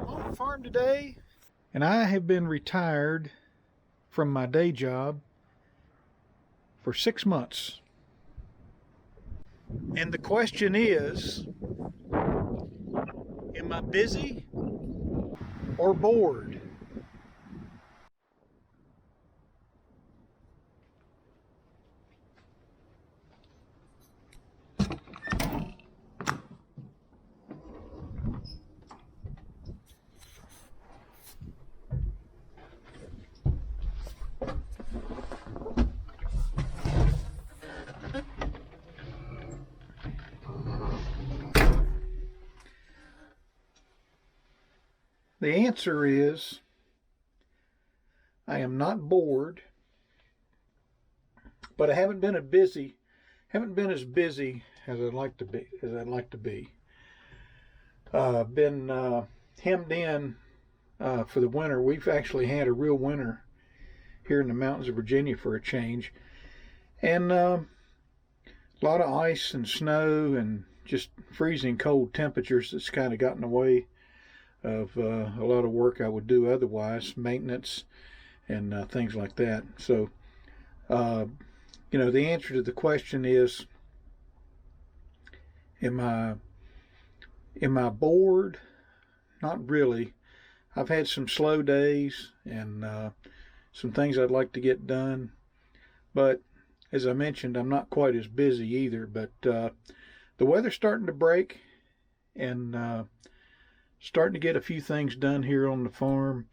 On the farm today, and I have been retired from my day job for 6 months. And the question is, am I busy or bored? The answer is, I am not bored, but I haven't been as busy as I'd like to be. Been hemmed in for the winter. We've actually had a real winter here in the mountains of Virginia for a change, and a lot of ice and snow and just freezing cold temperatures that's kind of gotten in the way of a lot of work I would do otherwise, maintenance and things like that. So, the answer to the question is, am I bored? Not really. I've had some slow days and some things I'd like to get done, but as I mentioned, I'm not quite as busy either. But the weather's starting to break, and starting to get a few things done here on the farm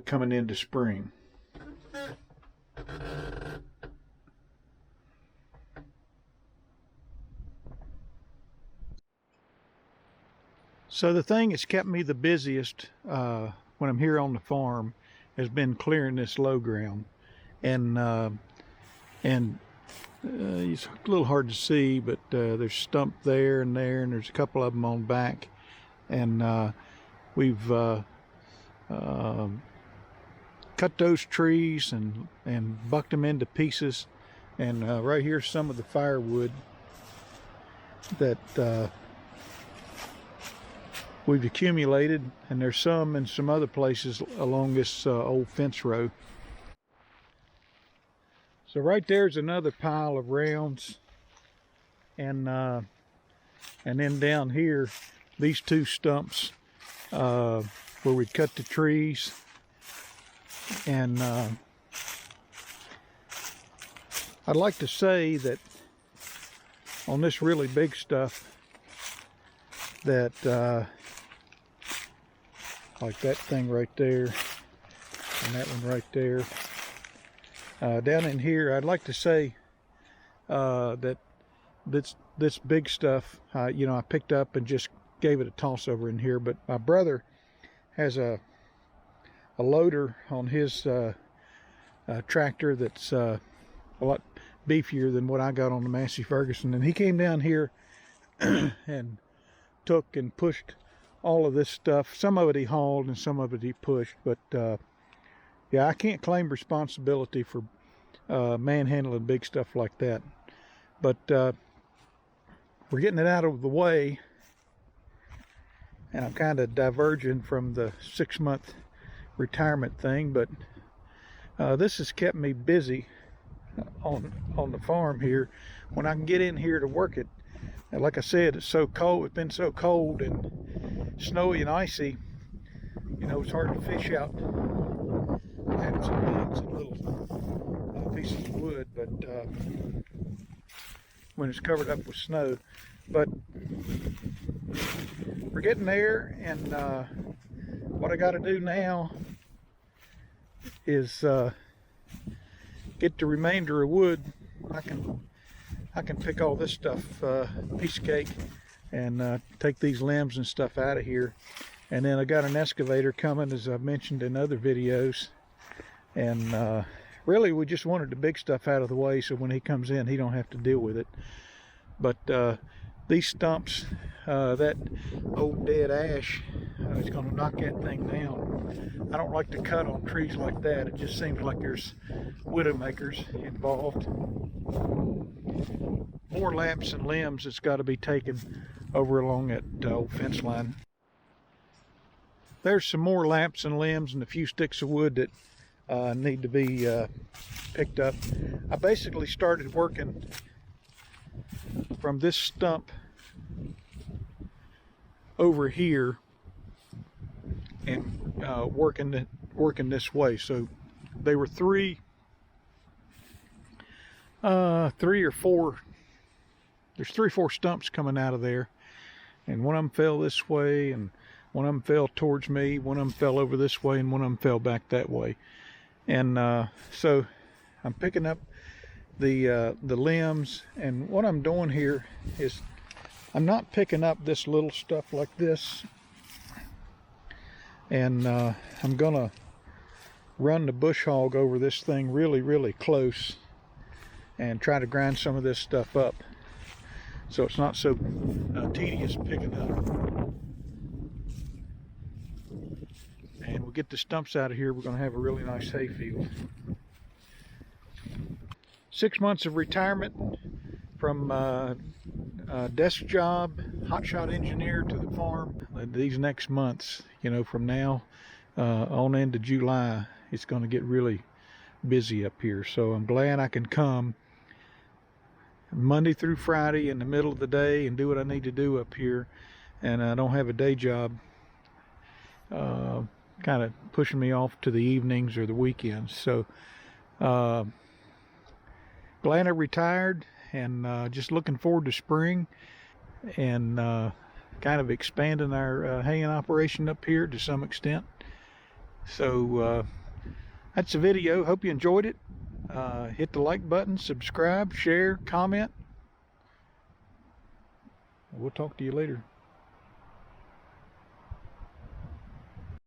coming into spring. So the thing that's kept me the busiest when I'm here on the farm has been clearing this low ground, and it's a little hard to see, but there's stump there, and there's a couple of them on back. And we've cut those trees and bucked them into pieces. And right here's some of the firewood that we've accumulated, and there's some in some other places along this old fence row. So right there's another pile of rounds, and then down here, these two stumps where we cut the trees, and I'd like to say that on this really big stuff that like that thing right there and that one right there, down in here, I'd like to say that this big stuff I picked up and just gave it a toss over in here. But my brother has a loader on his tractor that's a lot beefier than what I got on the Massey Ferguson, and he came down here and took and pushed all of this stuff. Some of it he hauled and some of it he pushed, but yeah, I can't claim responsibility for manhandling big stuff like that, but we're getting it out of the way. And I'm kind of diverging from the 6-month retirement thing, but this has kept me busy on the farm here when I can get in here to work it. And like I said, it's so cold. It's been so cold and snowy and icy. It's hard to fish out. I have some hooks and little pieces of wood, but when it's covered up with snow. But we're getting there, and what I got to do now is get the remainder of wood. I can pick all this stuff piece of cake and take these limbs and stuff out of here And then I got an excavator coming, as I've mentioned in other videos. And really, we just wanted the big stuff out of the way so when he comes in, he don't have to deal with it. But these stumps, that old dead ash, is going to knock that thing down. I don't like to cut on trees like that. It just seems like there's widowmakers involved. More laps and limbs that's got to be taken over along that old fence line. There's some more laps and limbs and a few sticks of wood that need to be picked up. I basically started working from this stump over here and working this way. So they were three or four. There's 3 or 4 stumps coming out of there, and one of them fell this way, and one of them fell towards me, one of them fell over this way, and one of them fell back that way. And so I'm picking up the limbs, and what I'm doing here is I'm not picking up this little stuff like this, and I'm gonna run the bush hog over this thing really close and try to grind some of this stuff up so it's not so tedious picking up. And we'll get the stumps out of here. We're going to have a really nice hay field. 6 months of retirement from desk job, hotshot engineer, to the farm. These next months, you know, from now on into July, it's going to get really busy up here. So I'm glad I can come Monday through Friday in the middle of the day and do what I need to do up here, and I don't have a day job kind of pushing me off to the evenings or the weekends. So glad I retired, and just looking forward to spring and kind of expanding our haying operation up here to some extent. So that's the video. Hope you enjoyed it. Hit the like button, subscribe, share, comment. We'll talk to you later.